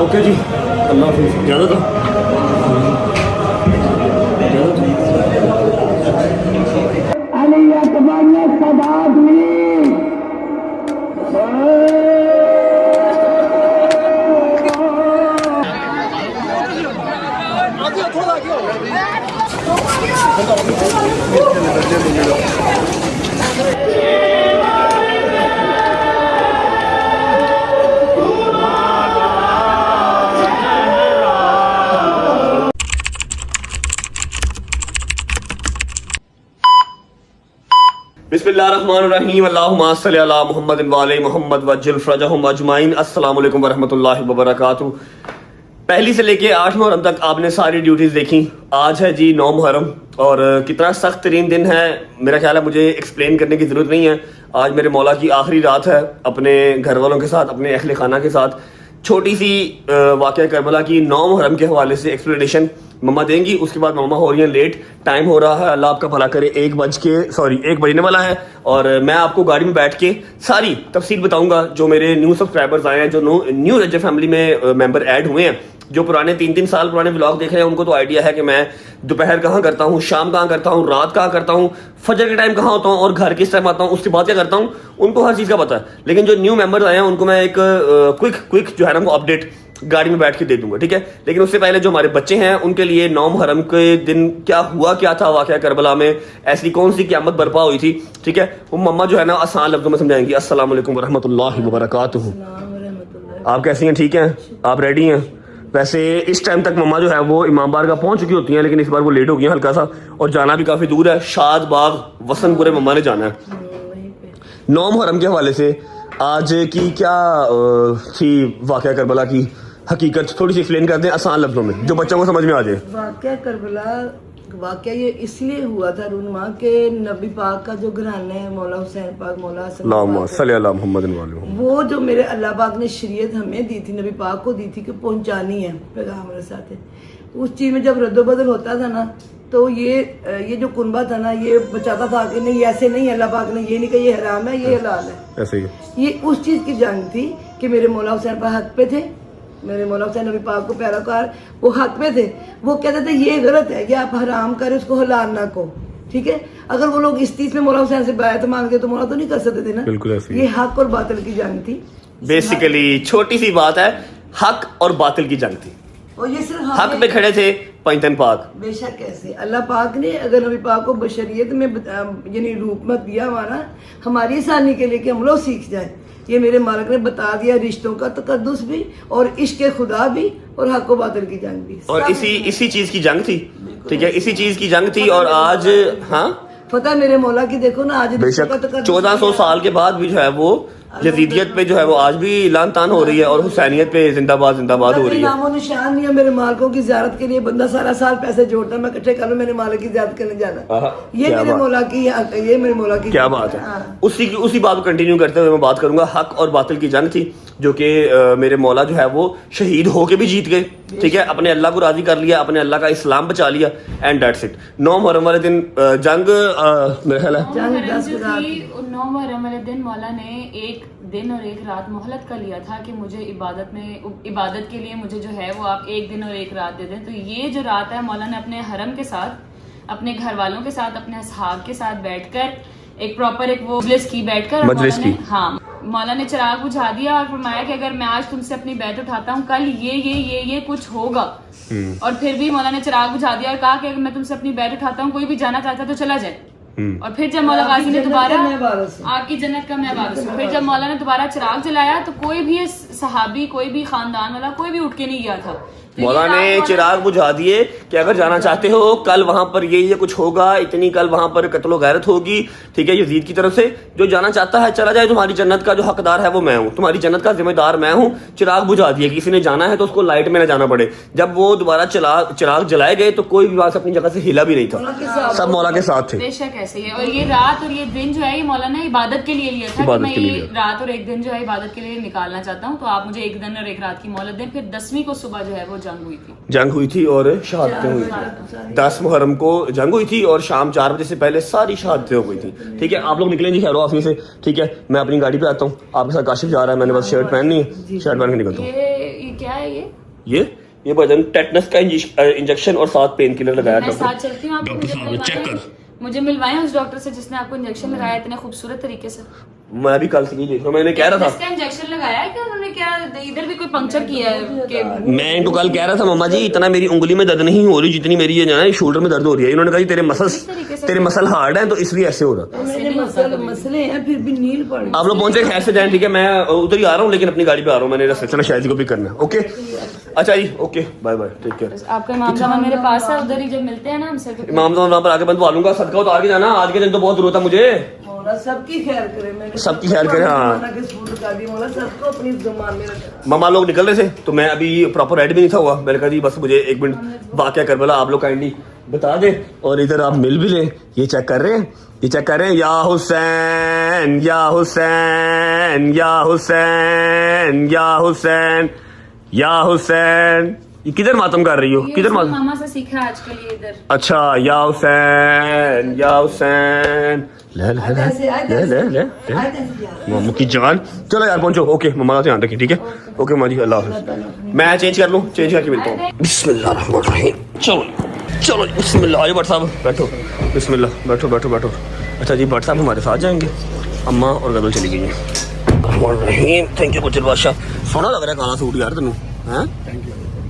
Okay जी, अल्लाह हाफिज़। ज़्यादा था बिस्मिल्लाहिर्रहमानिर्रहीम। अल्लाहुम्मा सल्लि अला मुहम्मद व आले मुहम्मद वज्जिल फरजहुम अजमाइन। अस्सलाम वालेकुम वरहमतुल्लाहि वबरकातुहू। पहली से लेके 8 मुहर्रम तक आपने सारी ड्यूटीज़ देखी। आज है जी 9 मुहर्रम और कितना सख्त तरीन दिन है, मेरा ख्याल है मुझे एक्सप्लेन करने की ज़रूरत नहीं है। आज मेरे मौला की आखिरी रात है अपने घर वालों के साथ, अपने अहले खाना के साथ। छोटी सी वाक़या करबला की 9 मुहर्रम के हवाले से एक्सप्लेनेशन मम्मा देंगी, उसके बाद मम्मा हो रही हैं लेट, टाइम हो रहा है, अल्लाह आपका भला करे, 1 बजने वाला है और मैं आपको गाड़ी में बैठ के सारी तफसील बताऊंगा। जो मेरे न्यू सब्सक्राइबर्स आए हैं, जो न्यू रजब फैमिली में मेंबर ऐड हुए हैं, जो पुराने 3-3 साल पुराने व्लॉग देख रहे हैं, उनको तो आइडिया है कि मैं दोपहर कहाँ करता हूँ, शाम कहाँ करता हूँ, रात कहाँ करता हूँ, फजर के टाइम कहाँ होता हूँ और घर किस टाइम आता हूँ, उसके बाद क्या करता हूँ, उनको हर चीज़ का पता है। लेकिन जो न्यू मेंबर्स आए हैं उनको मैं एक क्विक जो है ना वो अपडेट गाड़ी में बैठ के दे दूंगा, ठीक है। लेकिन उससे पहले जो हमारे बच्चे हैं उनके लिए 9 मुहर्रम के दिन क्या था वाक़या करबला में, ऐसी कौन सी क़यामत बर्पा हुई थी, ठीक है, वो मम्मा जो है ना आसान लफ्ज़ों में समझाएंगी। अस्सलाम वालेकुम वरहमतुल्लाहि वबरकातुहू। आप कैसी हैं, ठीक हैं, आप रेडी हैं? वैसे इस टाइम तक मम्मा जो है वो इमाम बार का पहुंच चुकी होती हैं, लेकिन इस बार वो लेट हो गई हैं हल्का सा, और जाना भी काफ़ी दूर है। शाद बाग वसनपुरे मम्मा ने जाना है। 9 मुहर्रम के हवाले से आज की क्या थी वाक़या करबला की हकीकत, थोड़ी सी एक्सप्लेन कर दें आसान लफ्जों में जो बच्चों को समझ में आ जाए। वाक़या करबला वाक़या ये इसलिए हुआ था रूनमा के नबी पाक का जो घराना है मौला हुसैन पाक, मौला सल्लल्लाहु अलैहि मोहम्मद, वो जो मेरे अल्लाह पाक ने शरीयत हमें दी थी, नबी पाक को दी थी कि पहुंचानी है पैगाम रसाते। उस चीज़ में जब रद्दोबदल होता था ना, तो ये जो कुनबा था ना, ये बचाता था कि नहीं ऐसे नहीं, अल्लाह पाक ने ये नहीं कहा ये हराम है ये हलाल है, ऐसे ही। ये उस चीज़ की जंग थी कि मेरे मौला हुसैन पाक हक पे थे, मेरे मौला हुसैन नबी पाक को पैरोकार वो हक पे थे। वो कहते थे ये गलत है कि आप हराम करें उसको हलाल ना को, ठीक है। अगर वो लोग इस चीज में मौला हुसैन से बैत मांगते तो मौला तो नहीं कर सकते थे ना, बिल्कुल ऐसे। ये हक और बातिल की जंग थी। बेसिकली छोटी सी बात है, हक और बातिल की जंग थी। और ये सिर्फ हक पे खड़े थे पैंतन पाक, बेशक कैसे अल्लाह पाक ने अगर नबी पाक को बशरियत में यानी रूप में दिया हमारा हमारी आसानी के लिए कि हम लोग सीख जाए। ये मेरे मालिक ने बता दिया, रिश्तों का तकद्दुस भी और इश्क खुदा भी और हक व बातिल की जंग भी, और इसी चीज की जंग थी, ठीक है, इसी चीज की जंग थी। और आज हाँ फतेह मेरे मौला की देखो ना, आज 1400 साल के बाद भी जो है वो यजीदियत पे जो है वो आज भी लान तान हो रही है और हुसैनियत पे जिंदाबाद जिंदाबाद हो रही है। नामो निशान नहीं है मेरे मालिकों की ज़ियारत के लिए। बंदा सारा साल पैसे जोड़ता, मैं इकट्ठे कर लूं मेरे मालिक की ज़ियारत करने जाना। ये मेरे मौला की, ये मेरे मौला की क्या बात है। उसी बात को कंटिन्यू करते हुए मैं बात करूंगा। हक और बातिल की जंग थी जो कि मेरे मौला जो है वो शहीद होके भी जीत गए, ठीक है, अपने अल्लाह को राजी कर लिया, अपने अल्लाह का इस्लाम बचा लिया, एंड दैट्स इट। 9 मुहर्रम वाले दिन जंग मेरे ख्याल है 9 मुहर्रम वाले दिन मौला ने 1 दिन और 1 रात मोहलत कर लिया था कि मुझे इबादत के लिए मुझे जो है वो आप 1 दिन और 1 रात दे दें। तो ये जो रात है मौला ने अपने हरम के साथ, अपने घर वालों के साथ, अपने असहाब के साथ बैठकर एक प्रॉपर एक वो मजलिस की बैठकर हाँ मौला ने चिराग बुझा दिया और फरमाया कि अगर मैं आज तुमसे अपनी बैत उठाता हूँ कल ये कुछ होगा। और फिर भी मौला ने चिराग बुझा दिया और कहा कि अगर मैं तुमसे अपनी बैत उठाता हूँ, कोई भी जाना चाहता है तो चला जाए। और फिर जब मौला गाजी ने दोबारा आपकी जन्नत का मैं वारिस हूँ, फिर जब मौला ने दोबारा चिराग जलाया तो कोई भी सहाबी, कोई भी खानदान वाला कोई भी उठ के नहीं गया था। मौला ने चिराग बुझा दिए कि अगर जाना चाहते हो कल वहां पर ये कुछ होगा, इतनी कल वहां पर कत्लो गैरत होगी, ठीक है, यजीद की तरफ से। जो जाना चाहता है चला जाए, तुम्हारी जन्नत का जो हकदार है वो मैं हूँ, तुम्हारी जन्नत का जिम्मेदार मैं हूँ। चिराग बुझा दिए, किसी ने जाना है तो उसको लाइट में ना जाना पड़े। जब वो दोबारा चिराग जलाए गए तो कोई भी बात अपनी जगह से हिला भी नहीं था, सब मौला के साथ थे। बेशक ऐसे ही है। और ये रात और ये दिन जो है ये मौला ने इबादत के लिए लिया था कि मैं ये रात और 1 दिन जो है इबादत के लिए निकालना चाहता हूँ, तो आप मुझे 1 दिन और 1 रात की मोहलत दें। फिर 10वीं को सुबह जो है वो जंग हुई थी और शहादतें हुई थी। 10 मुहर्रम को जंग हुई थी और शाम 4 बजे से पहले सारी शहादतें हो गई थी, ठीक है। आप लोग निकले जी खैर ऑफिस से, ठीक है, मैं अपनी गाड़ी पे आता हूँ, आपके साथ काशिफ जा रहा है, मैंने बस शर्ट पहननी है, शर्ट पहन के निकलता हूँ। ये क्या है है ये भजन टेटनस का इंजेक्शन और साथ पेन किलर लगाया मैं साथ चलती हूँ, आपको मुझे मिलवाएं उस डॉक्टर से जिसने आपको इंजेक्शन लगाया इतने खूबसूरत तरीके से। मैं भी कल से ही देख रहा हूँ, मैंने कह रहा था इंजेक्शन लगाया है क्या उन्होंने, क्या इधर भी कोई पंक्चर किया है कि मैं इनको कल कह रहा था मम्मा जी इतना मेरी उंगली में दर्द नहीं हो रही जितनी मेरी ये ना शोल्डर में दर्द हो रही है। इन्होंने कहा जी तेरे मसल हार्ड हैं तो इसलिए ऐसे हो रहा है। मेरे मसले हैं फिर भी नील पड़ गई। आप लोग पहुंचे खैर से जाएं, ठीक है। मैं उधर ही आ रहा हूँ लेकिन अपनी गाड़ी पे आ रहा हूँ, मैंने रास्ते से शायद को पिक करना है। ओके अच्छा जी, okay bye bye, take care. आपका इमाम साहब मेरे पास है, उधर ही जब मिलते हैं ना हमसे इमाम साहब वहाँ पर आके बंधवा लूंगा, सदका उतार के जाना, आज के दिन तो बहुत जरूरत है मुझे। सबकी खैर करे, मैंने सबकी खैर करे, हाँ। सबको अपनी जुबान में रखा। मामा लोग निकल रहे थे तो मैं अभी प्रॉपर रेडी भी नहीं था हुआ, मैंने कहा जी बस मुझे 1 मिनट वाकया करबला आप लोग काइंडली बता दे और इधर आप मिल भी ले। ये चेक कर रहे हैं, ये चेक कर रहे हैं, या हुसैन या हुसैन या हुसैन या हुसैन या हुसैन। ये किधर मातम कर रही हो, किधर मातम? मामा से सीखा आजकल ये इधर। अच्छा, या हुसैन या हुसैन, ले ले ले ले ले ले मामू की जान। चलो यार पहुंचो, ओके मम्मा का ध्यान रखिए, ठीक है। ओके मम्मा जी, अल्लाह हाफिज़। मैं चेंज कर लूँ, चेंज करके मिलता हूँ। बिस्मिल्लाहिर्रहमानिर्रहीम। चलो चलो बिस्मिल्लाह। आइए भट्ट साहब बैठो, बिस्मिल्लाह, बैठो बैठो बैठो। अच्छा जी, भट्ट साहब हमारे साथ जाएंगे, अम्मा और गदल चली गई हैं। थैंक यू गुजर बादशाह, सोना लग रहा है काला सूट यार तेनू, हैं?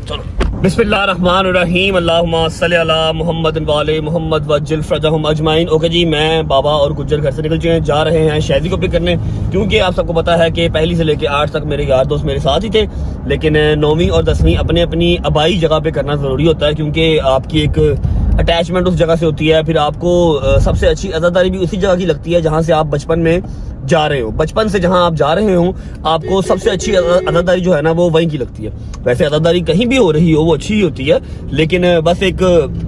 चलो बिस्मिल्लाहिर्रहमानिर्रहीम, अल्लाहुम्मा सल्ली अला मुहम्मद वाले मुहम्मद वज्जिल फरजहुम अजमाइन। ओके जी, मैं बाबा और गुज्जर घर से निकल चुके हैं, जा रहे हैं शहदी को पिक करने, क्योंकि आप सबको पता है कि पहली से लेके 8 तक मेरे यार दोस्त मेरे साथ ही थे, लेकिन 9वीं और 10वीं अपने अपनी आबाई जगह पे करना ज़रूरी होता है, क्योंकि आपकी एक अटैचमेंट उस जगह से होती है। फिर आपको सबसे अच्छी अज़ादारी भी उसी जगह की लगती है जहाँ से आप बचपन में जा रहे हो, बचपन से जहां आप जा रहे हो आपको सबसे अच्छी अदादारी जो है ना वो वहीं की लगती है। वैसे अदादारी कहीं भी हो रही हो वो अच्छी ही होती है, लेकिन बस एक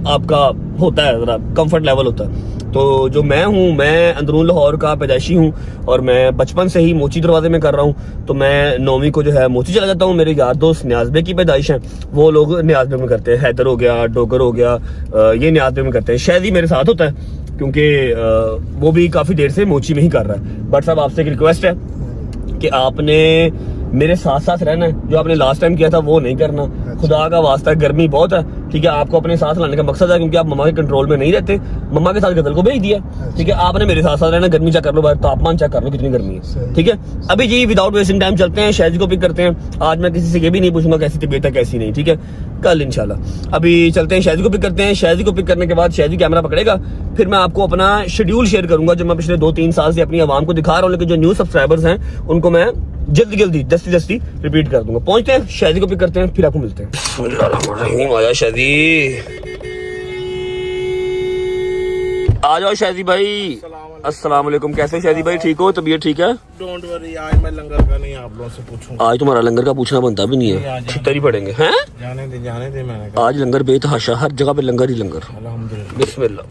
आपका होता है जरा कंफर्ट लेवल होता है। तो जो मैं हूँ, मैं अंदरून लाहौर का पैदाइशी हूँ और मैं बचपन से ही मोची दरवाजे में कर रहा हूँ, तो मैं 9वीं को जो है मोची चला जाता हूँ। मेरे यार दोस्त न्याज़बे की पैदाइश हैं, वो लोग न्याज़बे में करते हैं, हैदर हो गया, डोगर हो गया, ये न्याज़बे में करते हैं। शहदी मेरे साथ होता है क्योंकि वो भी काफी देर से मोची में ही कर रहा है। बट साहब आपसे एक रिक्वेस्ट है कि आपने मेरे साथ साथ रहना है, जो आपने लास्ट टाइम किया था वो नहीं करना। खुदा का वास्ता, गर्मी बहुत है, ठीक है। आपको अपने साथ लाने का मकसद है क्योंकि आप मम्मा के कंट्रोल में नहीं रहते, मम्मा के साथ गदल को भेज दिया, ठीक है। आपने मेरे साथ साथ रहना, गर्मी चेक कर लो, तापमान चेक कर लो कितनी गर्मी है, ठीक है। अभी जी विदाउट वेस्टिंग टाइम चलते हैं, शहद को पिक करते हैं। आज मैं किसी से ये भी नहीं पूछूंगा कैसी तबीयत है कैसी नहीं, ठीक है, कल इंशाल्लाह। अभी चलते हैं शहद को पिक करते हैं। शहद को पिक करने के बाद शहद कैमरा पकड़ेगा, फिर मैं आपको अपना शेड्यूल शेयर करूंगा जो मैं पिछले 2-3 साल से अपनी आवाम को दिखा रहा हूँ, लेकिन जो न्यू सब्सक्राइबर्स हैं उनको मैं जल्दी रिपीट कर दूंगा। पहुंचते हैं, शादी को पिक करते हैं, फिर आपको मिलते हैं। आया शादी, आ जाओ शादी भाई। अस्सलाम वालेकुम, कैसे शादी भाई, ठीक हो, तबीयत ठीक है? डोंट वरी, आज मैं लंगर का नहीं आप लोगों से पूछूंगा। आज तुम्हारा लंगर का पूछना बनता भी नहीं है, छितर ही पड़ेंगे हैं। जाने दे मैंने कहा। आज लंगर बेतहाशा, हर जगह पे लंगर ही लंगर। अल्हम्दुलिल्लाह।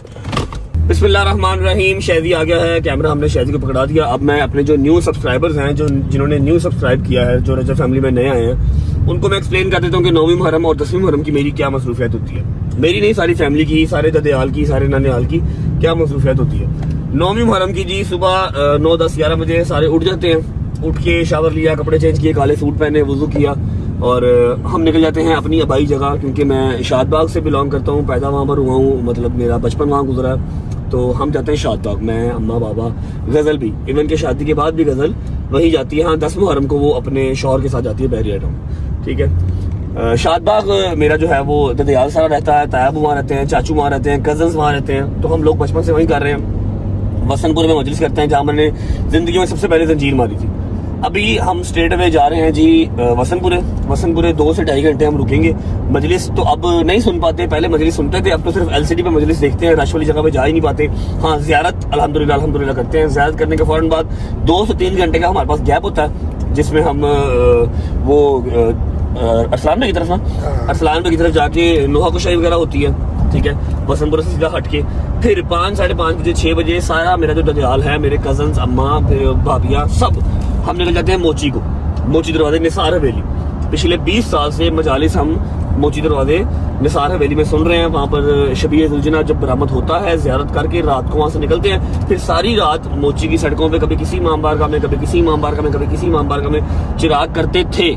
बिस्मिल्लाहिर्रहमानिर्रहीम। शहदी आ गया है, कैमरा हमने शहदी को पकड़ा दिया। अब मैं अपने जो न्यू सब्सक्राइबर्स हैं, जो जिन्होंने न्यू सब्सक्राइब किया है, जो रजब फैमिली में नए आए हैं, उनको मैं एक्सप्लेन कर देता हूँ कि 9वीं मुहर्रम और 10वीं मुहर्रम की मेरी क्या मसरूफियत होती है। मेरी नहीं, सारी फैमिली की, सारे ददेहाल की, सारे नानेहाल की क्या मसरूफियत होती है। 9वीं मुहर्रम की जी सुबह 9, 10, 11 बजे सारे उठ जाते हैं। उठ के शावर लिया, कपड़े चेंज किए, काले सूट पहने, वुजू किया और हम निकल जाते हैं अपनी आबाई जगह, क्योंकि मैं शादबाग से बिलोंग करता हूँ, पैदा वहाँ पर हुआ हूँ, मतलब मेरा बचपन वहाँ गुजरा है। तो हम जाते हैं शादबाग, मैं, अम्मा, बाबा, गज़ल भी, इवन के शादी के बाद भी गज़ल वही जाती है। हाँ, 10 मुहर्रम को वो अपने शौहर के साथ जाती है बैरिया टाउन, ठीक है। शादबाग मेरा जो है वो ददियाल सारा रहता है, तायाब वहाँ रहते हैं, चाचू वहाँ रहते हैं, कजन्स वहाँ रहते हैं, तो हम लोग बचपन से वहीं कर रहे हैं। वसनपुर में मजलिस करते हैं, जहाँ मैंने जिंदगी में सबसे पहले जंजीर मारी थी। अभी हम स्ट्रेट अवे जा रहे हैं जी वसनपुरे 2 से 2.5 घंटे हम रुकेंगे। मजलिस तो अब नहीं सुन पाते, पहले मजलिस सुनते थे, अब तो सिर्फ LCD पे मजलिस देखते हैं, रश वाली जगह पे जा ही नहीं पाते। हाँ, ज़ियारत अल्हम्दुलिल्लाह करते हैं। ज़ियारत करने के फौरन बाद 2 से 3 घंटे का हमारे पास गैप होता है, जिसमें हम वो अरसलान में की तरफ ना, अरसलान में की तरफ जाके नोहा कुशाई वगैरह होती है, ठीक है। वसनपुर से सीधा हट के फिर 5, 5:30 बजे, 6 बजे सारा मेरा जो ददियाल है, मेरे कजन्स, अम्मा, फिर भाभियाँ, सब हम निकल जाते हैं मोची दरवाजे निसार हवेली। पिछले 20 साल से मजालिस हम मोची दरवाजे निसार हवेली में सुन रहे हैं। वहाँ पर शबीह जुलजना जब बरामद होता है, ज़ियारत करके रात को वहाँ से निकलते हैं, फिर सारी रात मोची की सड़कों पे कभी किसी इमाम बारगाह में, कभी किसी इमाम बारगाह में, कभी किसी इमाम बारगाह में चिराग करते थे।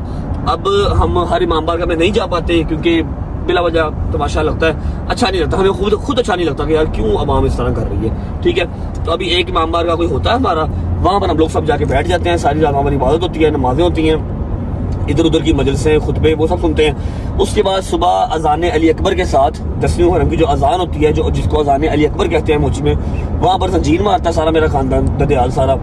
अब हम हर इमाम बारगाह में नहीं जा पाते क्योंकि बिला वजह तमाशा लगता है, अच्छा नहीं लगता, हमें खुद अच्छा नहीं लगता कि यार क्यों अवाम इस तरह कर रही है। ठीक है, तो अभी एक इमाम बारगाह कोई होता है हमारा, वहाँ पर हम लोग सब जाके बैठ जाते हैं, सारी रात हमारी इबादत होती है, नमाजें होती हैं, इधर उधर की मजलिसें खुतबे वो सब सुनते हैं। उसके बाद सुबह अजान अली अकबर के साथ 10वीं मुहर्रम की जो अजान होती है, जो जिसको अजान अली अकबर कहते हैं मुझ में, वहाँ पर जंजीर मारता है सारा मेरा खानदान, ददयाल सारा,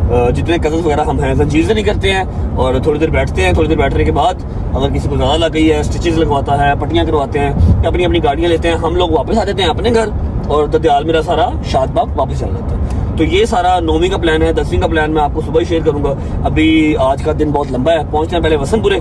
जितने कजन वगैरह हम हैं जंजीर से नहीं करते हैं और थोड़ी देर बैठते हैं। थोड़ी देर बैठने के बाद अगर किसी को ज़्यादा लग गई है, स्टिचेस लगवाता है, पट्टियाँ करवाते हैं, या अपनी अपनी गाड़ियाँ लेते हैं, हम लोग वापस आ जाते हैं अपने घर और ददयाल मेरा सारा शादबाग वापस चला जाता है। तो ये सारा 9वीं का प्लान है। 10वीं का प्लान मैं आपको सुबह ही शेयर करूंगा। अभी आज का दिन बहुत लंबा है, पहुंचते हैं पहले वसनपुरे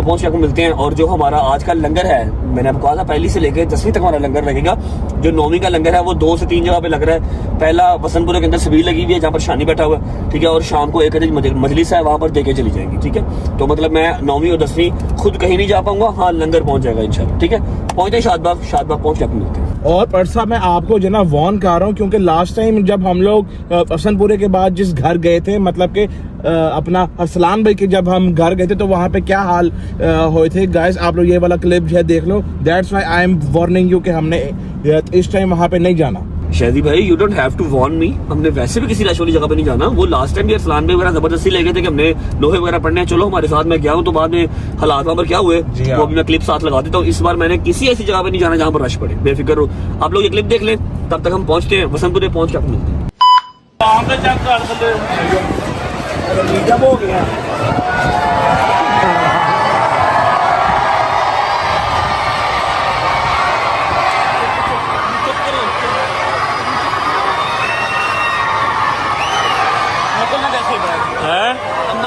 पहुंच के आपको मिलते हैं। और जो हमारा आज का लंगर है, मैंने आपको कहा था पहली से लेकर 10वीं तक हमारा लंगर लगेगा। जो 9वीं का लंगर है वो 2 से 3 जगह पे लग रहा है। पहला वसनपुरे के अंदर सबील लगी हुई है जहाँ पर शानी बैठा हुआ है, ठीक है, और शाम को एक मजलिस है वहाँ पर देके चली जाएंगी। ठीक है, तो मतलब मैं 9वीं और 10वीं खुद कहीं नहीं जा पाऊंगा, हाँ लंगर पहुंच जाएगा इंशाल्लाह। ठीक है, पहुंचते हैं शादबाग पहुंच के आपको मिलते हैं। और परसा मैं आपको जो ना वॉर्न कर रहा हूँ, क्योंकि लास्ट टाइम जब हम लोग हसनपुरे के बाद जिस घर गए थे, मतलब कि अपना अरसलान भाई के जब हम घर गए थे, तो वहाँ पे क्या हाल हुए थे गाइस, आप लोग ये वाला क्लिप जो है देख लो। That's why I am warning you कि हमने इस टाइम वहाँ पे नहीं जाना। शादी भाई you don't have to warn me, हमने वैसे भी किसी रश वाली जगह पे नहीं जाना। वो लास्ट टाइम भी अरसलान भाई वगैरह जबरदस्ती ले गए थे कि हमने लोहे वगैरह पढ़ने हैं, चलो हमारे साथ, मैं गया हूँ, तो बाद में हालात वहाँ पर क्या हुए वो अभी मैं क्लिप साथ लगा देता हूँ। इस बार मैंने किसी ऐसी जगह पे नहीं जाना जहाँ पर रश पड़े, बेफिक्र हो। आप लोग ये क्लिप देख लें, तब तक हम पहुंचते हैं वसंतपुरे, पहुंच के आपको मिलते हैं। हो गया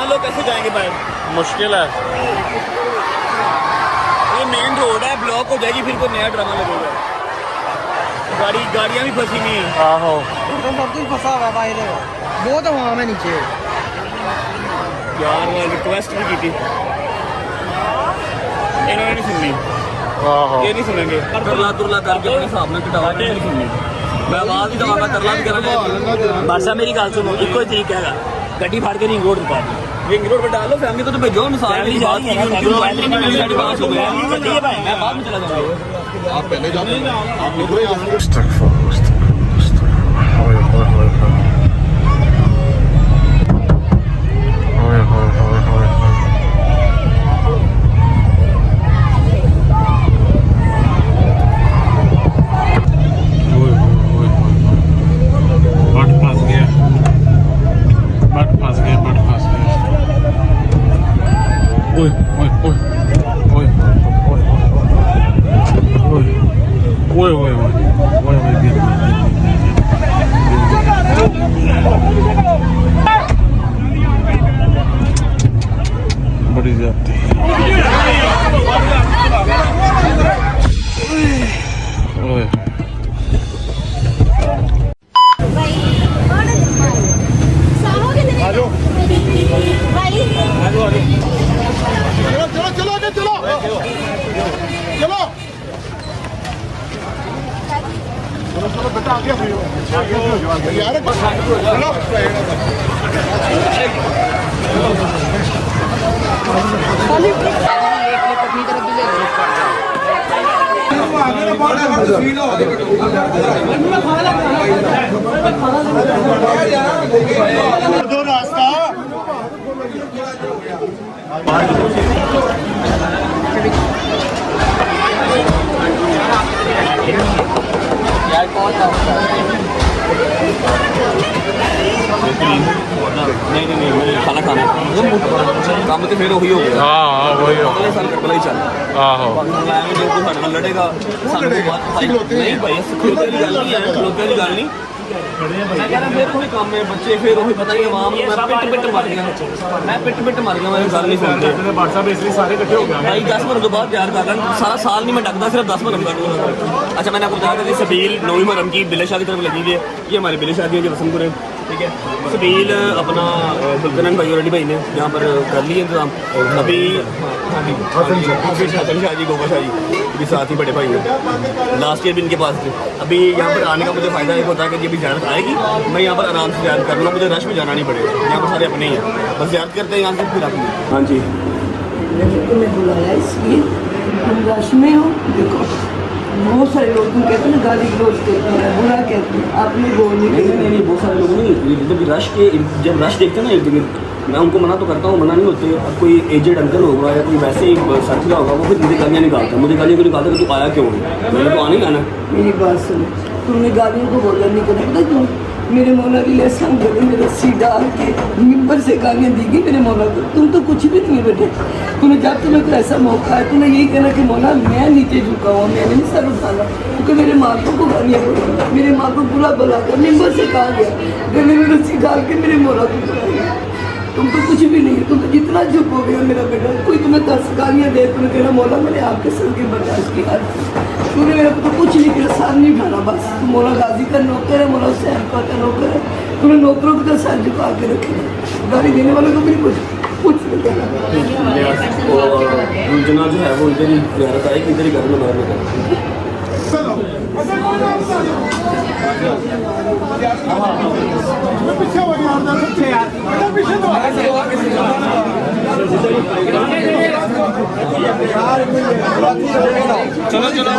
लोग कैसे जाएंगे बाहर, मुश्किल है। ये मेन रोड है, ब्लॉक हो जाएगी, फिर कोई नया ड्रामा लगेगा। गाड़ियां भी फंसी नहीं है। आहो सब कुछ फंसा हुआ है बाहर, बहुत आवाम है नीचे। यार मैं रिक्वेस्ट भी की थी, इन्होंने नहीं सुननी। आहो ये नहीं सुनेंगे, तरला तुरला करके अपने हिसाब में कटावा नहीं सुननी। मैं आवाज ही दबाऊंगा, तरला भी करेंगे। बादशाह मेरी गल सुनो, इको ही तरीका है, गड्डी फाड़ के रिंग रोड पर रिंग रोड पर डालो, फैमिली को तो भेजो। मिसाल की बात की, मैं बाद में चला जाऊंगा। आप पहले जाओ, आप निकलो यहाँ से। बड़ी जाती चलो बेटा आगे यार, दो रास्ता नहीं मुझे खाना खाना काम तो फिर वही हो गया। हाँ वही हो, अगले साल कर ही चल। आहो जो कोई साढ़े नाल लड़ेगा नहीं भाई, खलोते की गल नहीं है, खलोते की गल नहीं। मैं कह रहा फिर कोई काम है, बच्चे फिर वही पता ही आवाम मैं पिट मार गया, मैं गल नहीं सुनते। व्हाट्सएप इसलिए सारे इकट्ठे हो गए भाई 10 मिनट तो बाद प्यार कर रहा, सारा साल नहीं मैं डकता, सिर्फ 10 मिनट कर। अच्छा मैंने आपको बताया था सबील 9वीं मुहर्रम की बिले शाह की तरफ लगी हुई है, ये हमारी बिले शादी है जो वसंतपुर है। ठीक है, सबील अपना फुलकरन भाई और रेडी भाई ने यहाँ पर कर लिए इंतजाम। अभी शाह जी गोगा शाह जी भी साथ ही बड़े भाई हैं, लास्ट ईयर भी इनके पास थे। अभी यहाँ पर आने का मुझे फ़ायदा एक होता है कि जब भी ज़्यारत आएगी मैं यहाँ पर आराम से ज़्यारत कर लूँ, मुझे रश में जाना नहीं पड़ेगा, यहाँ पर सारे अपने ही हैं, बस ज़्यारत करते हैं यहाँ से फिर अपने। हाँ जी मैंने तुम्हें बुलाया इसलिए तुम रश में हो। देखो बहुत सारे लोग तुम कहते हैं ना गाली गलौज कहते हैं, बुरा कहते हैं, आपने बोल नहीं नहीं बहुत सारे लोग नहीं, जब रश देखते हैं ना एक जगह, मैं उनको मना तो करता हूँ, मना नहीं होते। अब कोई एजेड अंकल होगा या कोई वैसे ही साथी होगा, वो फिर मुझे गालियाँ निकालता है, मुझे गालियाँ क्यों निकालता है कि तू आया क्यों है, मैंने तो आना ही आना। मेरी बात सुनो, तुमने गालियों को बोला नहीं करना, पता क्यों? मेरे मौला की लहसन गले में रस्सी डाल के मिंबर से गालियाँ दी गई मेरे मौला को। तुम तो कुछ भी नहीं है बेटे, तुम्हें जब तुम्हें कोई ऐसा मौका है तुम्हें यही कहना कि मौला मैं नीचे झुका हुआ, मैंने नहीं सर उठाना, क्योंकि मेरे मालिकों को गालियाँ पड़ी, मेरे माँ को बुरा भला कर मिंबर से कहा गया, गले में रस्सी डाल के मेरे मौला को बुलाया। तुम तो कुछ भी नहीं है, तुम तो जितना चुप हो गया मेरा बेटा, कोई तुम्हें 10 गालियाँ दे, तुम्हें कहना मौला मैंने आपके सर की बर्दाश्त की हाल, तूने मेरे को तो कुछ नहीं किया, सर नहीं उठाना बस। तुम मौला गाजी का नौकर है, मौला हुसैन का नौकर है, तूने नौकरों को तो सर झुका के रखे, गाली देने वालों को भी कुछ नहीं कहना। जना जो है वो इधर ही ज़्यादा है कि इधर ही घर में बाहर में पीछे हो यार, पीछे तो चलो चलो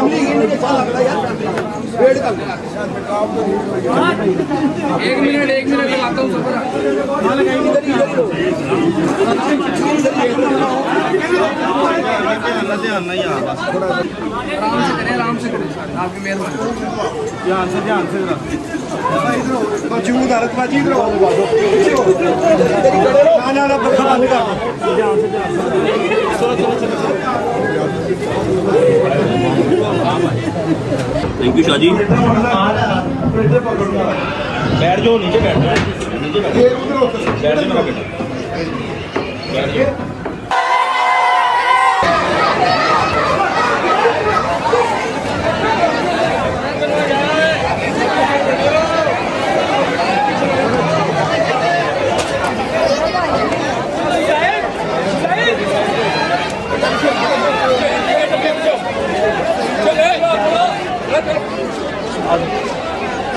एक मिनट लगाता हूँ आराम से करें सर, आपकी मेहरबानी। ध्यान से मौजूद हालत बाजी इधर ना पक्का बंद कर। Thank you Shaji. बैठ जाओ, नीचे बैठ जाओ, नीचे बैठ जाओ मेरा बेटा, बैठ जाओ।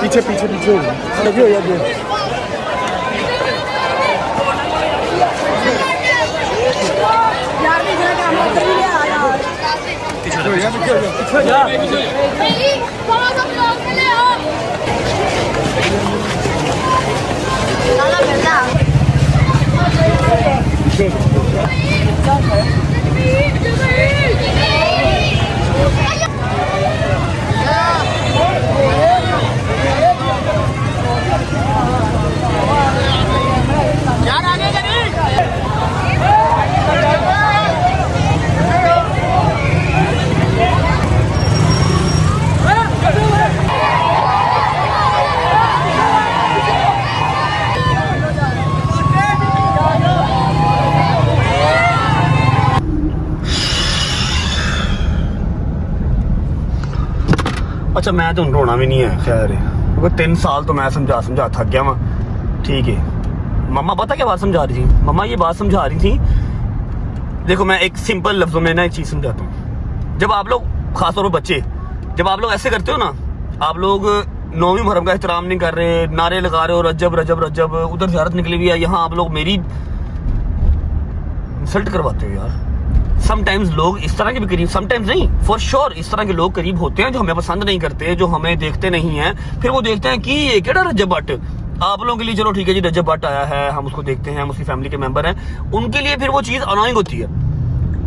पीछे पीछे पीछे हो यार, अच्छा मैं तो रोना भी नहीं है, खैर है, क्योंकि 3 साल तो मैं समझा थक गया वहाँ। ठीक है, मम्मा पता क्या बात समझा रही थी? मम्मा ये बात समझा रही थी, देखो मैं एक सिंपल लफ्जों में ना एक चीज़ समझाता हूँ। जब आप लोग, खासतौर पर बच्चे, जब आप लोग ऐसे करते हो ना, आप लोग 9वीं मुहर्रम का एहतराम नहीं कर रहे, नारे लगा रहे हो रजब रजब रजब, उधर ज़ियारत निकली हुई है, यहाँ आप लोग मेरी इंसल्ट करवाते हो यार। समटाइम्स लोग इस तरह के भी करीब, समटाइम्स नहीं, फॉर श्योर इस तरह के लोग करीब होते हैं जो हमें पसंद नहीं करते, जो हमें देखते नहीं हैं, फिर वो देखते हैं कि ये केड़ा रजब भट्ट, आप लोगों के लिए चलो ठीक है जी रजब भट्ट आया है, हम उसको देखते हैं, हम उसकी फैमिली के मेंबर हैं, उनके लिए फिर वो चीज़ अनोइंग होती है,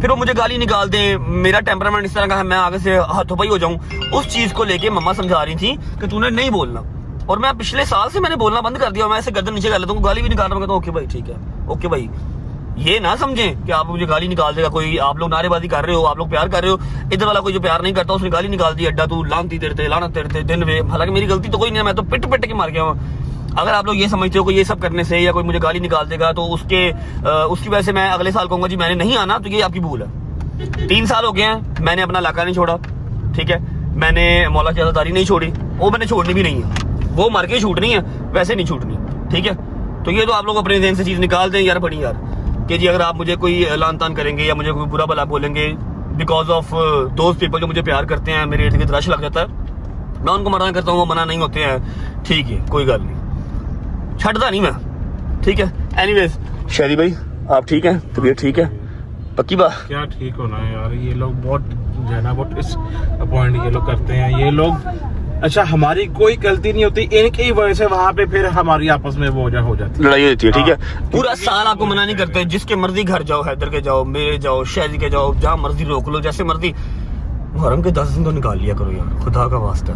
फिर वो मुझे गाली निकाल दें, मेरा टेम्परामेंट इस तरह का है, मैं आगे से हाथोपाई हो जाऊं। उस चीज़ को लेके मम्मा समझा रही थी कि तूने नहीं बोलना, और मैं पिछले साल से मैंने बोलना बंद कर दिया, मैं ऐसे गर्दन नीचे कर लेता हूँ, गाली भी निकाल रहा हूँ, ओके भाई ठीक है, ओके भाई। ये ना समझें कि आप मुझे गाली निकाल देगा कोई, आप लोग नारेबाजी कर रहे हो, आप लोग प्यार कर रहे हो, इधर वाला कोई जो प्यार नहीं करता उसने गाली निकाल दी, अड्डा तू लानती तेरते लाना तेरते दिन वे, हालांकि मेरी गलती तो कोई नहीं है, मैं तो पिट पिट के मार गया हूँ। अगर आप लोग ये समझते हो कि ये सब करने से या कोई मुझे गाली निकाल देगा तो उसकी वजह से मैं अगले साल कहूँगा जी मैंने नहीं आना, तो ये आपकी भूल है। 3 साल हो गए हैं, मैंने अपना इलाका नहीं छोड़ा, ठीक है, मैंने मौला की आज़ादारी नहीं छोड़ी, वो मैंने छोड़नी भी नहीं है, वो मर के छूटनी है, वैसे नहीं छूटनी, ठीक है। तो ये तो आप लोग अपने जहन से चीज़ निकाल दें यार, बड़ी यार, कि जी अगर आप मुझे कोई लान तान करेंगे या मुझे कोई बुरा भला बोलेंगे बिकॉज ऑफ दोस्त पीपल जो मुझे प्यार करते हैं, मेरे इर्द गिर्द रश लग जाता है, मैं उनको मना करता हूँ, वो मना नहीं होते हैं, ठीक है कोई गल नहीं, छड़ता नहीं मैं, ठीक है। एनीवेज शादी भाई आप ठीक हैं, तबीयत ठीक है, पक्की बात। क्या ठीक होना है यार, ये लोग बहुत जो है ना बहुत इस पॉइंट ये लोग करते हैं ये लोग। अच्छा हमारी कोई गलती नहीं होती, इनकी ही वजह से वहाँ पे फिर हमारी आपस में वो हो जाती है, लड़ाई होती है। ठीक है, पूरा साल आपको मना नहीं करते, जिसके मर्जी घर जाओ, हैदर के जाओ, मेरे जाओ, शहरी के जाओ, जहाँ मर्जी रोक लो, जैसे मर्जी। मुहर्रम के 10 दिन तो निकाल लिया करो यार, खुदा का वास्ता।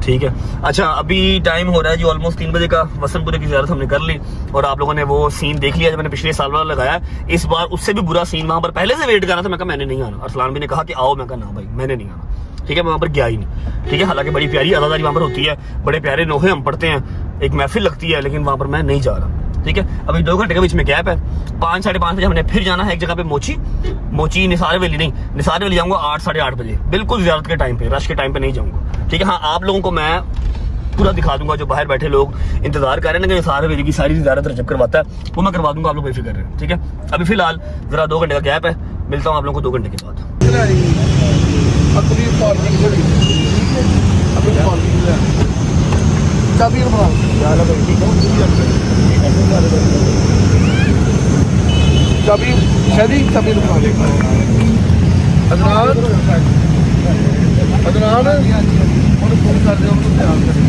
ठीक है, अच्छा अभी टाइम हो रहा है जी ऑलमोस्ट 3 बजे का। वसनपुरे की ज़ियारत हमने कर ली और आप लोगों ने वो सीन देख लिया जो मैंने पिछले साल वाला लगाया। इस बार उससे भी बुरा सीन वहां पर पहले से वेट कर रहा था। मैं कहा मैंने नहीं आना, अरसलान भी ने कहा कि आओ, मैं कहा ना भाई मैंने नहीं आना। ठीक है, मैं वहां पर गया ही नहीं। ठीक है, हालांकि बड़ी प्यारी अज़ादारी वहां पर होती है, बड़े प्यारे नोहे हम पढ़ते हैं, एक महफिल लगती है, लेकिन वहां पर मैं नहीं जा रहा। ठीक है, अभी 2 घंटे के बीच में गैप है। 5 साढ़े 5 बजे हमने फिर जाना है एक जगह पे, मोची निसार वैली नहीं, निसार वैली जाऊंगा 8 साढ़े 8 बजे, बिल्कुल ज़ियारत के टाइम पे, रश के टाइम पे नहीं जाऊंगा। ठीक है, हाँ आप लोगों को मैं पूरा दिखा दूंगा, जो बाहर बैठे लोग इंतजार कर रहे हैं ना कि निसार वैली की सारी ज़ियारत रजब करवाता है, वो मैं करवा दूंगा, आप लोग बेफिक्र रहें। ठीक है, अभी फिलहाल जरा 2 घंटे का गैप है, मिलता हूँ आप लोगों को 2 घंटे के बाद। चाबी शादी चाबी रखवा ले अदनान और फोन कर दे उनको ध्यान करें।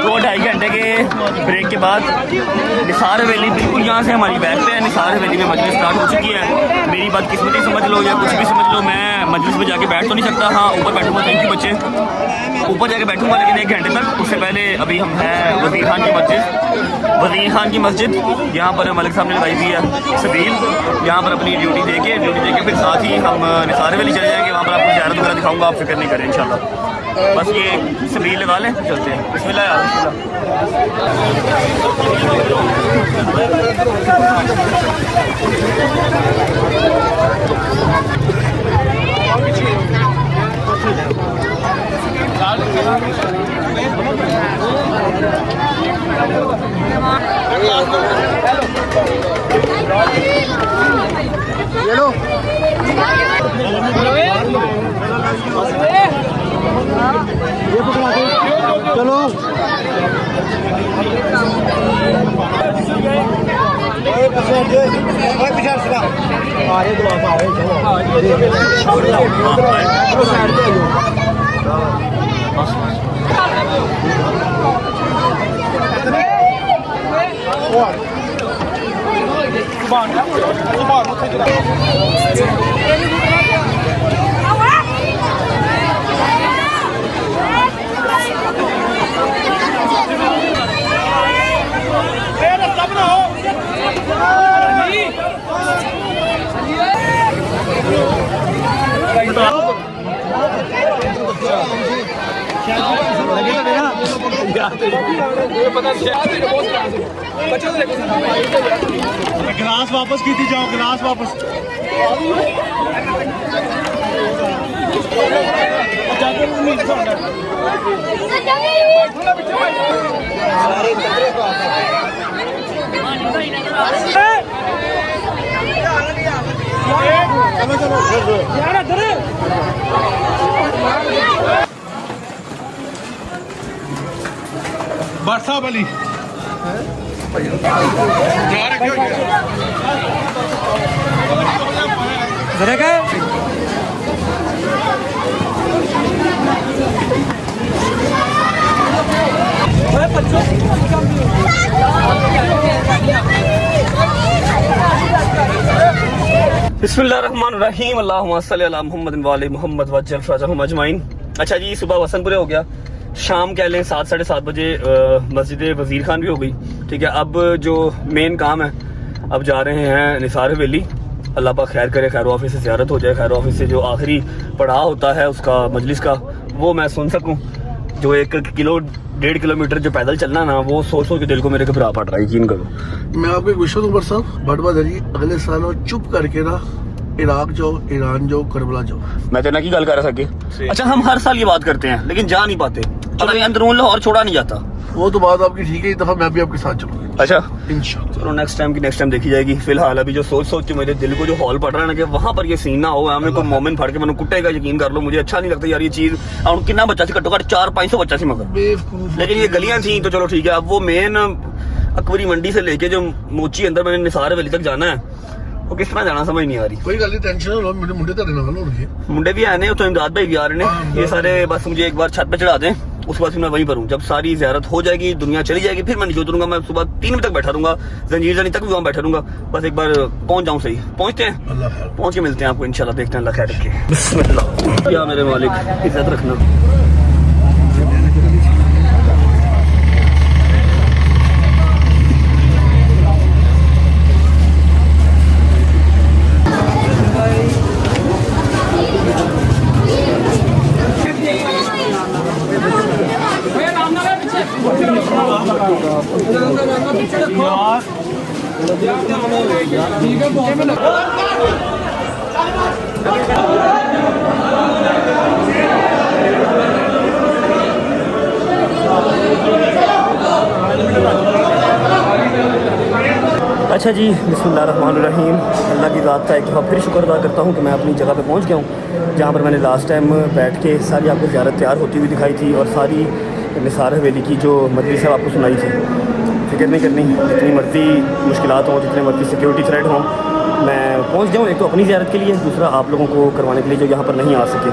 दो ढाई घंटे के ब्रेक के बाद निसार हवेली बिल्कुल यहाँ से हमारी बैक पे है। निसार हवेली में मजलिस स्टार्ट हो चुकी है। मेरी बदकिस्मती समझ लो या कुछ भी समझ लो, मैं मजलिस में जाके बैठ तो नहीं सकता। हाँ ऊपर बैठूंगा, थैंक यू बच्चे, ऊपर जाके बैठूंगा, लेकिन 1 घंटे तक। उससे पहले अभी हम हैं वज़ीर खान की मस्जिद। वज़ीर खान की मस्जिद यहाँ पर मलिक साहब ने लगाई हुई है सबील, यहाँ पर अपनी ड्यूटी दे के फिर साथ ही हम निसार हवेली चले जाएंगे। वहाँ पर आपको ज़ियारत वगैरह दिखाऊंगा, आप फिक्र नहीं करें इंशाल्लाह। बस ये सबील लगा लें, चलते हैं। बिस्मिल्लाह यार, चलो गिलास वापस की थी, जाओ गिलास वापस। बादशाह अली जरा बिस्मिल्लाहिर्रहमानिर्रहीम अल्लाहुम्मा सल्ली अला मुहम्मद व आले मुहम्मद वज्जल फरजहुम अजमाइन। अच्छा जी, सुबह वसनपुरे हो गया, शाम कह लें 7 साढ़े 7 बजे मस्जिद वजीर खान भी हो गई। ठीक है, अब जो मेन काम है, अब जा रहे हैं निसार हवेली। अल्लाह पाक खैर करे, खैर ऑफिस से ज़ियारत हो जाए, खैर ऑफिस से जो आखिरी पड़ाव होता है उसका मजलिस का, वो मैं सुन सकूँ। जो 1-1.5 किलोमीटर जो पैदल चलना ना, वो सोच सोच के दिल को मेरे घबरा पड़ रहा है, यकीन करो। मैं आपको एक विश्व दूंगा साहब, बड़वा दरी अगले साल और चुप करके ना इराक जाओ, ईरान जाओ, करबला जाओ। मैं तो ना की गल कर सके। अच्छा, हम हर साल ये बात करते हैं लेकिन जा नहीं पाते, पता नहीं अंदरून लाहौर छोड़ा नहीं जाता। वो तो बात आपकी ठीक है, इस दफा मैं भी आपके साथ चलूंगा अच्छा इंशाल्लाह। चलो, नेक्स्ट टाइम देखी जाएगी। फिलहाल अभी जो सोच के मेरे दिल को जो हॉल पड़ रहा है ना कि वहाँ पर ये सीन ना हो, हमें कोई मोमेंट फाड़ के मैंने कुटेगा, यकीन कर लो मुझे अच्छा नहीं लगता यार ये चीज। और कितना बच्चा सी, घट्टो घट 400-500 बच्चा सी मगर, बेवकूफ। लेकिन ये गलियां थी तो चलो ठीक है। अब वो मेन अकबरी मंडी से लेके जो मोची अंदर मैंने निसार हवेली तक जाना है, वो किस तरह जाना समझ नहीं आ रही। कोई गल नहीं, टेंशन ना लो, मेरे मुंडे तेरे नाल होणगे। मुंडे भी आए ने, तो इमदाद भाई भी आ रहे हैं। ये सारे बस मुझे एक बार छत पे चढ़ा दें, उसके बाद फिर मैं वहीं पर हूँ। जब सारी ज़ियारत हो जाएगी, दुनिया चली जाएगी, फिर मैं नीचे उतरूंगा। मैं सुबह 3 बजे तक बैठा रहूंगा, जंजीर जानी तक भी वहाँ बैठा रहूंगा। बस एक बार पहुंच जाऊँ, सही पहुंचते हैं, अल्लाह खैर। पहुंच के मिलते हैं आपको इंशाल्लाह। देखते हैं, अल्लाह खैर रखे। बिस्मिल्लाह। या मेरे मालिक, इज्जत रखना। अच्छा जी, बिस्मिल्लाहिर्रहमानिर्रहीम। अल्लाह की ज़ात का एक दफ़ा फिर शुक्र अदा करता हूँ कि मैं अपनी जगह पे पहुँच गया हूँ, जहाँ पर मैंने लास्ट टाइम बैठ के सारी आपको ज़ियारत तैयार होती हुई दिखाई थी और सारी निसार हवेली की जो मजलिस है आपको सुनाई थी। फिक्र नहीं करनी, जितनी मर्जी मुश्किलात हों, जितने मर्जी सिक्योरिटी थ्रेट हों, मैं पहुँच जाऊँ। एक तो अपनी ज़ियारत के लिए, दूसरा आप लोगों को करवाने के लिए जो यहाँ पर नहीं आ सके।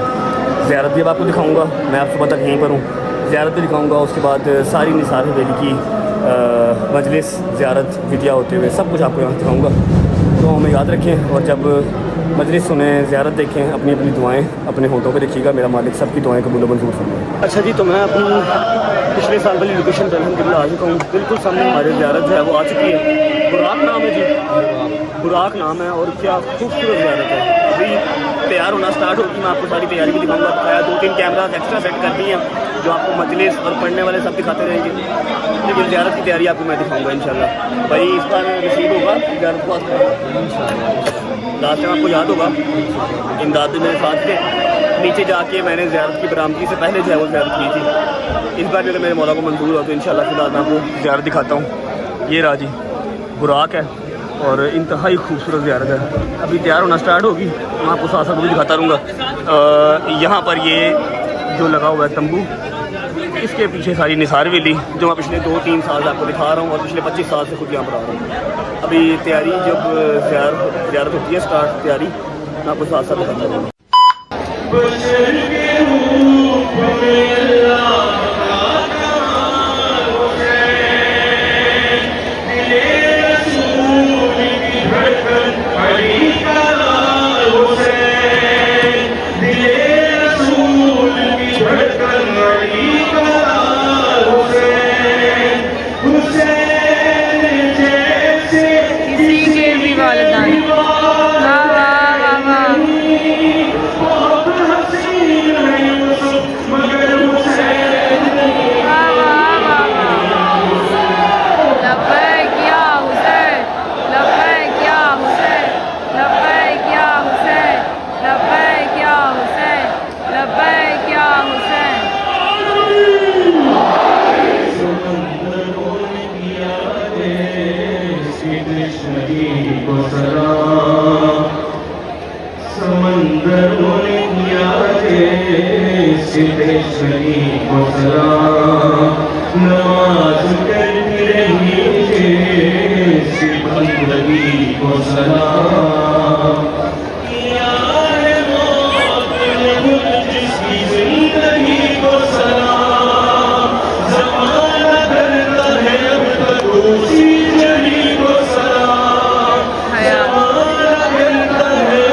ज़ियारत भी अब आपको दिखाऊँगा, मैं आप सुबह तक यहीं पर हूँ, ज़ियारत भी दिखाऊँगा। उसके बाद सारी निसार हवेली की मजलिस, ज़ियारत, विदिया होते हुए सब कुछ आपको यहाँ दिखाऊँगा। तो हमें याद रखें, और जब मजलिस सुनें, ज़ियारत देखें, अपनी अपनी दुआएं अपने होठों पे रखिएगा। मेरा मालिक सबकी दुआएं कबूल व मंजूर फरमाए। अच्छा जी, तो मैं अपनी पिछले साल वाली लोकेशन पर अल्हम्दुलिल्लाह आ चुका हूँ। बिल्कुल सामने हमारी ज़ियारत जो है वो आ चुकी है। बुराक नाम है जी, बुराक नाम है, और क्या खूबसूरत ज़ियारत है। अभी तैयार होना स्टार्ट होगी, मैं आपको सारी तैयारी भी दिखाऊँगा। बकाया 2-3 कैमरा एक्स्ट्रा सेट कर दिए हैं जो आपको मजलिस और पढ़ने वाले सब दिखाते रहेंगे, लेकिन ज़ियारत की तैयारी आपको मैं दिखाऊँगा इंशाल्लाह। भाई इस बार नसीब होगा ज़ियारत को। लास्ट टाइम आपको याद होगा, इमदाद भी मेरे साथ थे, नीचे जाके मैंने ज़ियारत की बरामदगी से पहले जो है वो ज़ियारत की थी। इस बार भी अगर मेरे मौला को मंजूर हो तो इंशाल्लाह फिलहाल मैं आपको ज़ियारत दिखाता हूँ। ये राजी बुराक है और इंतहाई खूबसूरत ज़ियारत है। अभी तैयार होना स्टार्ट होगी, मैं आपको साथ साथ भी दिखाता रहूँगा। यहाँ पर ये जो लगा हुआ है तंबू, इसके पीछे सारी निसार हवेली जो मैं पिछले 2-3 साल से आपको दिखा रहा हूँ, और पिछले 25 साल से खुद यहाँ पर आ रहा हूँ। अभी तैयारी जब ज़ियारत होती है स्टार्ट, तैयारी मैं आपको साथ साथ दिखाता हूँ। समंदरों ने किया सिद्धेश्वरी को सलाम, नमाज करती रही सिद्धि को सलाम। जिसकी जिंदगी को सलाम, ज़माना करता है अब तक उसी जली को सलाम। ज़माना करता है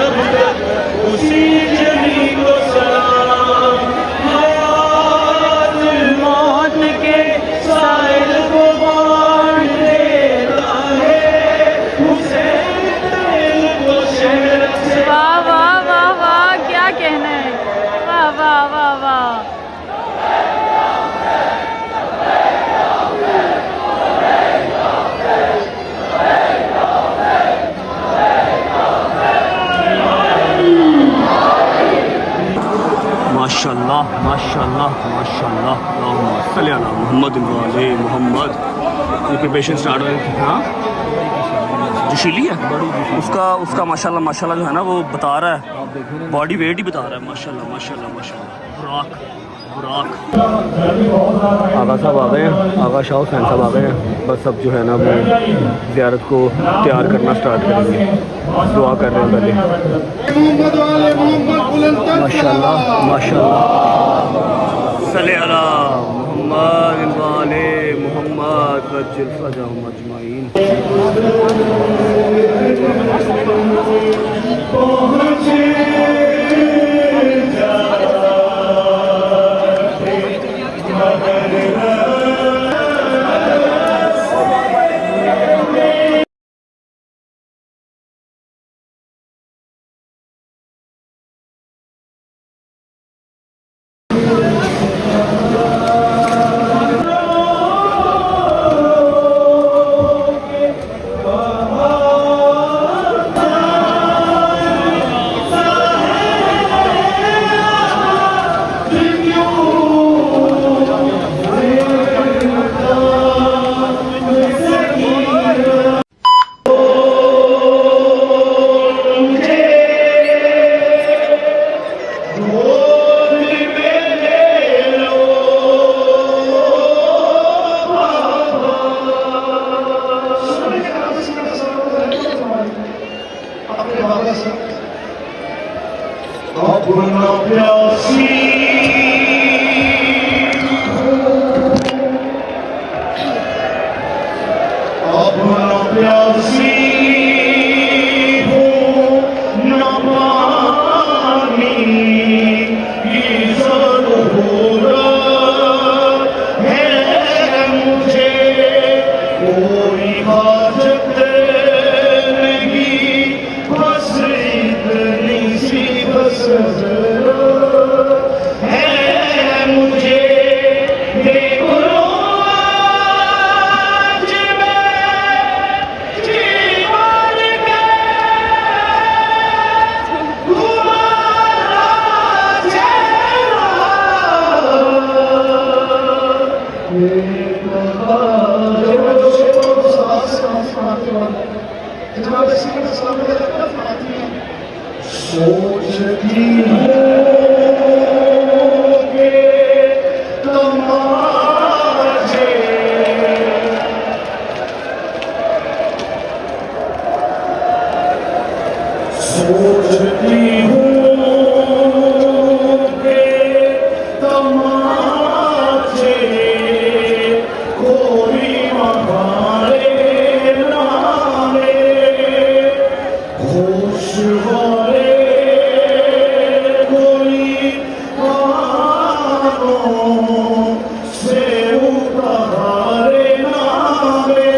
ये प्रिपरेशन स्टार्ट हो रही है। हाँ जोशीली है उसका माशाल्लाह माशाल्लाह जो है ना वो बता रहा है, बॉडी वेट ही बता रहा है। माशाल्लाह माशाल्लाह माशाल्लाह। बुराक बुराक आगा साहब आ गए हैं, आगा शाह हुसैन साहब आ गए हैं। बस अब जो है ना वो ज़ियारत को तैयार करना स्टार्ट करेंगे। दुआ कर रहे हैं पहले। माशाल्लाह माशाल्लाह। सल्ले अला मोहम्मद वाले मोहम्मद वज्जिल फरजहुम अजमाइन। अपना प्यासी अपना प्यासी हो न पानी की ज़रूरत है मुझे, कोई हाजत नहीं, बस इतनी सी बस है मुझे। देखो आज मैं जीवन के तुम्हारा चेहरा, सोचती होंगे तमाशे, सोचती होंगे तमाशे, कोई महारे नारे होश वाले, कोई कानों से उतारे नारे,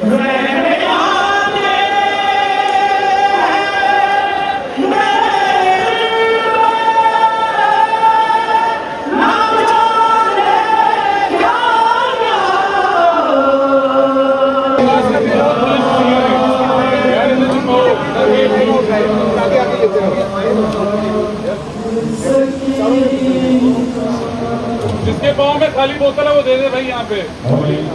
रहने आने जिसके पाँव में खाली बोतल है वो दे दे भाई यहाँ पे।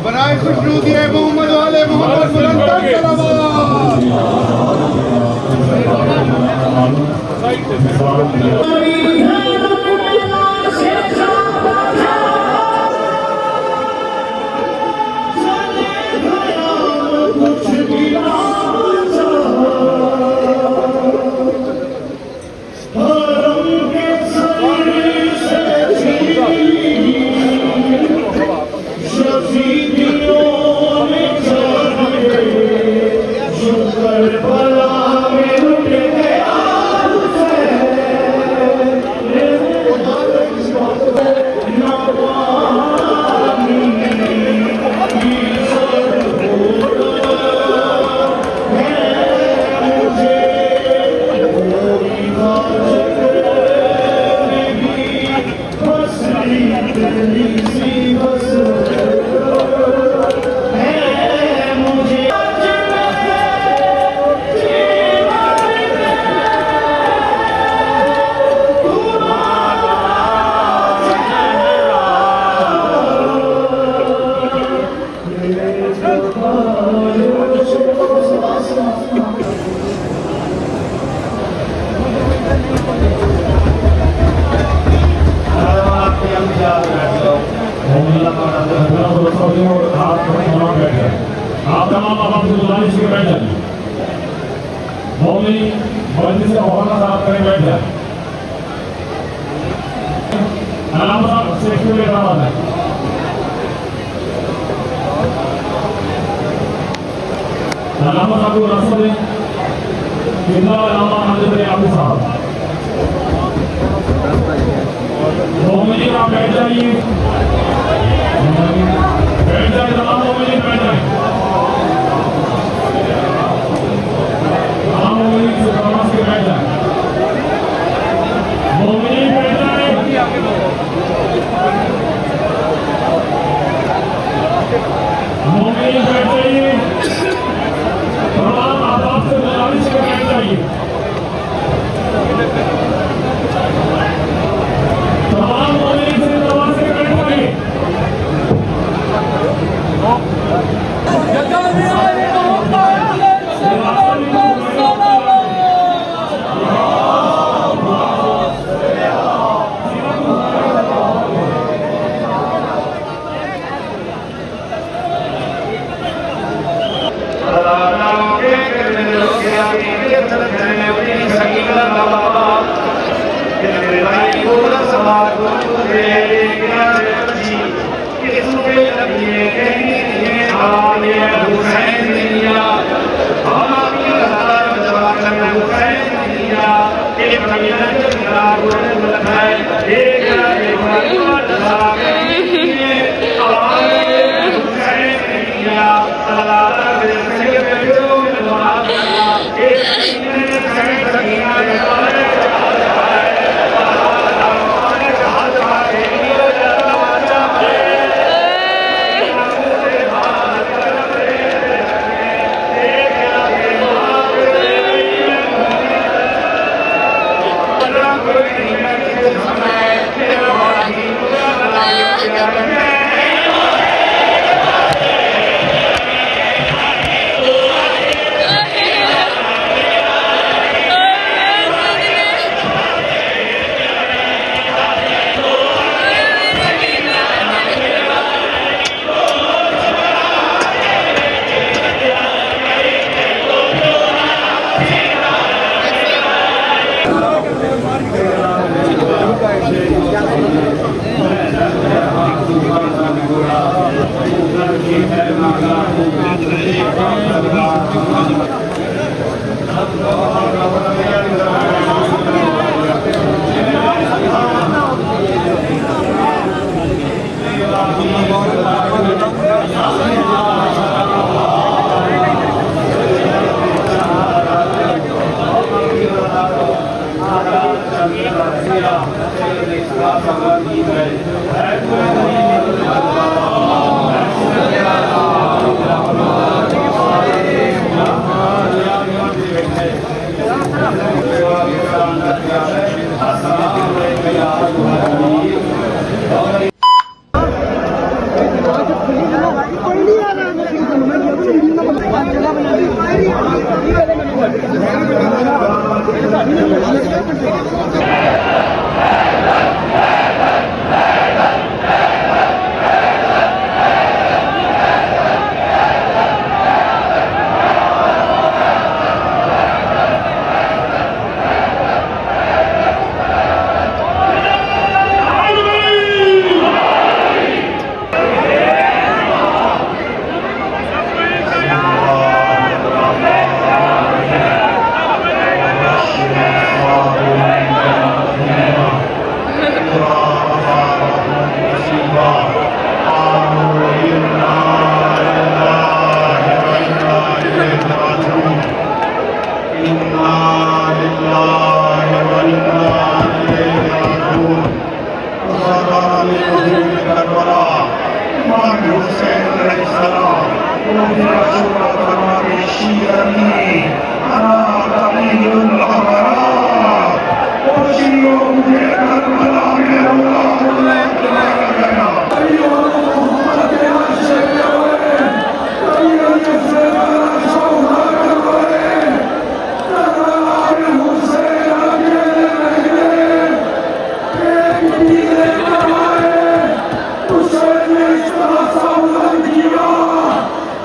बनाए खुशबू दिए मोहम्मद वाले मोहम्मद बुलंद साइड से आप तमाम आप गुजारिश के बैठ जाइए। मौलवी मस्जिद से हवाला साफ करें, बैठ जाए। नाम साहब सेक्रेटरी का नाम है। नाम साहब को रास्ता दें। कितना नाम हाजिर है आप साहब। मौलवी आप बैठ जाइए, बैठ जाए। तमाम मौलवी बैठ जाए। तमाम मौलवी नमाज के बैठ जाए। मौलवी बैठ जाए। मौलवी बैठ जाइए। तमाम आवाज से गुजारिश के बैठ जाइए। तमाम मौलवी से नमाज के बैठ जाइए।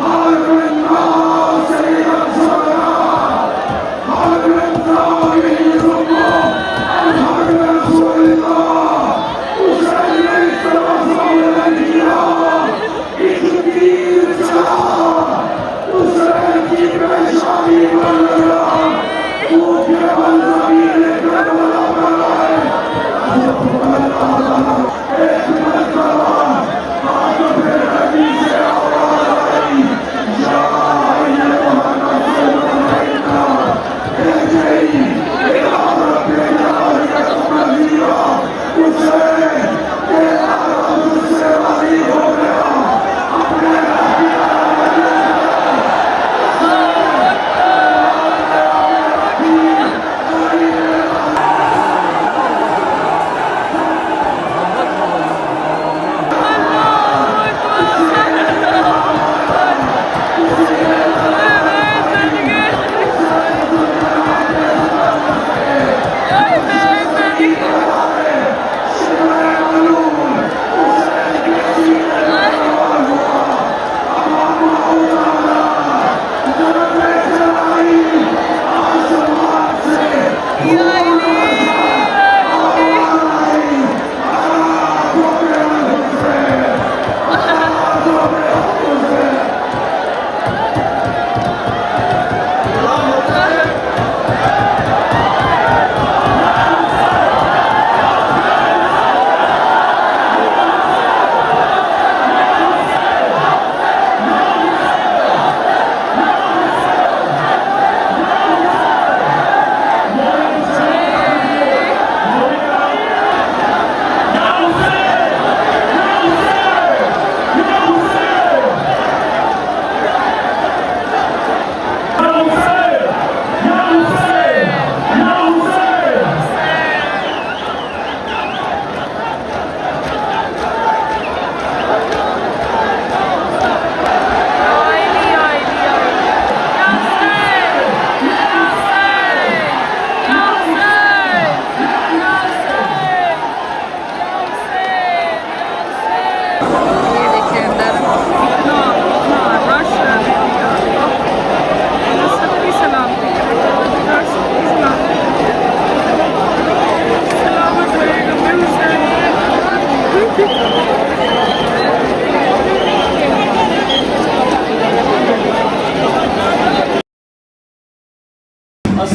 Hallelujah!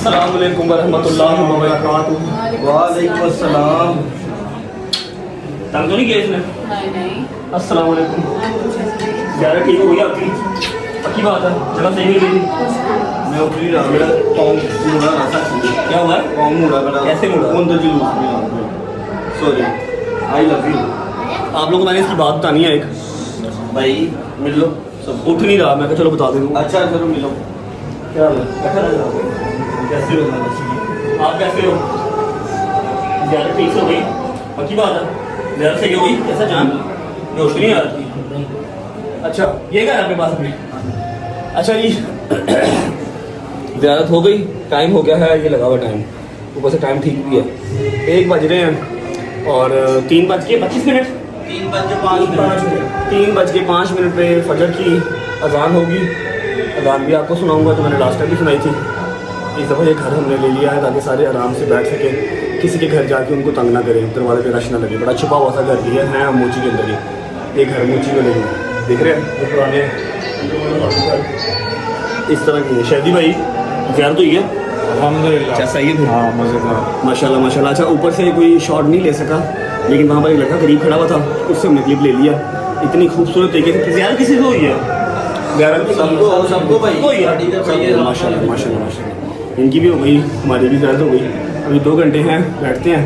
अस्सलाम वालेकुम वरहमतुल्लाहि वबरकातुहू। वालेकुम अस्सलाम। तंग तो नहीं किया इसने? नहीं। अस्सलाम वालेकुम। ज़्यादा ठीक हो गई आपकी? पक्की बात है, जगह सही नहीं गई? मैं उतरी रहा, मेरा पाँव मुड़ा ना था। क्या हुआ है? पाँव मुड़ा मेरा। कैसे मुड़ा? कौन तो जुलूस में सॉरी, आई लव यू। आप लोगों को मैंने इसकी बात बतानी है एक। भाई मिल लो सब। उठ नहीं रहा, मैं कहा चलो बता दूँ। अच्छा चलो मिलो। क्या हाल है? कैसा लग रहा है? कैसे हो? आप कैसे हो? ज़्यादा ठीक से हो गई? पक्की बात है? ज़्यादा सही हो गई? कैसा जान? होश नहीं आ रही? अच्छा ये क्या है आपके पास अभी? अच्छा जी ज़्यारत हो गई, टाइम हो गया है, ये लगा हुआ टाइम, ऊपर से टाइम ठीक भी है। 1 बज रहे हैं और 3:25 3:05 पे फजर की अजान होगी। अजान भी आपको सुनाऊंगा जो मैंने लास्ट टाइम भी सुनाई थी। इस दफ़ा ये घर हमने ले लिया है ताकि सारे आराम से बैठ सके, किसी के घर जाके उनको तंग ना करें, दरवाजे पे रश ना लगे। बड़ा छुपा हुआ सा घर लिया है हम मोची के अंदर ही। ये घर मोची में नहीं है, देख रहे हैं जो पुराने इस तरह की है। शहदी भाई ज़्यारत हुई है अल्हम्दुलिल्लाह। अच्छा सही है। हाँ मज़ेदार। माशाल्लाह माशाल्लाह। अच्छा ऊपर से कोई शॉट नहीं ले सका, लेकिन वहाँ पर एक लड़का करीब खड़ा हुआ था, उससे हमने क्लिप ले लिया। इतनी खूबसूरत तरीके से ज़्यारत किसी को हुई है? ज़्यारत सबको भाई हुई है। माशाल्लाह माशाल्लाह माशाल्लाह। इनकी भी हो गई, हमारी भी ज़्यारत हो गई। अभी 2 घंटे हैं, बैठते हैं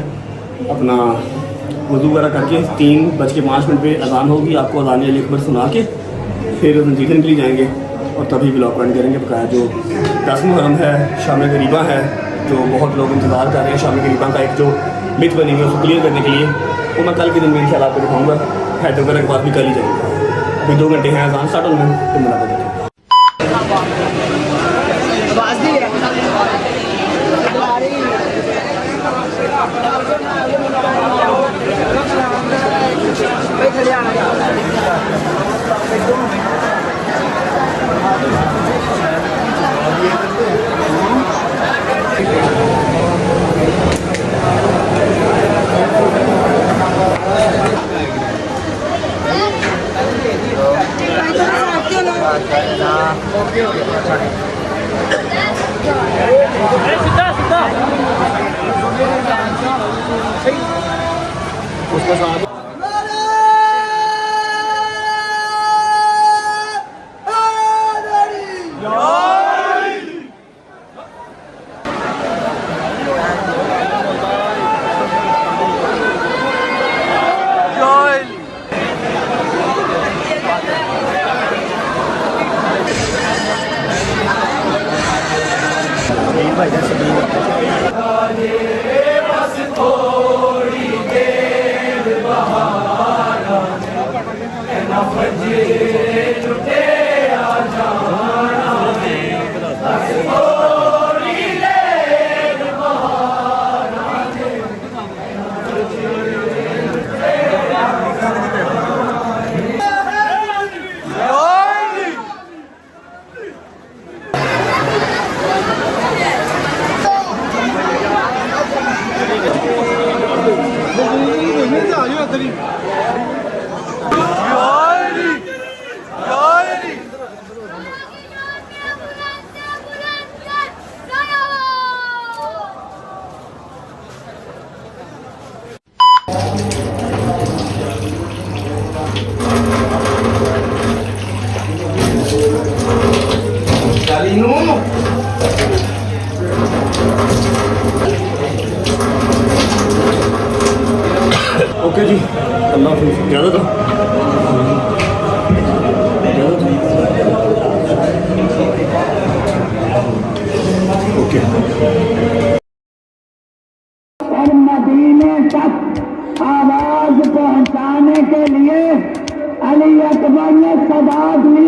अपना वज़ू वगैरह करके। 3:05 पे अजान होगी, आपको अजान अली अकबर सुना के फिर नजीर के लिए जाएंगे और तभी ब्लॉग रन करेंगे। बकाया जो 10 मुहर्रम है, शाम गरीबा है, जो बहुत लोग इंतज़ार कर रहे हैं, शाम गरीबा का एक जो मिथ बनी हुई है उसको क्लियर करने के लिए, वो मैं कल के दिन में इंशाल्लाह आपको दिखाऊंगा। हैदराबाद के बाद भी कल ही जाएंगे। अभी 2 घंटे हैं, अजान स्टार्ट होने में, तो मुलाकात होती है। ओके जी, अल्लाह हाफिज़। ज़्यादा था ओके। और मदीने तक आवाज पहुंचाने के लिए अली अकबर ने सदा दी।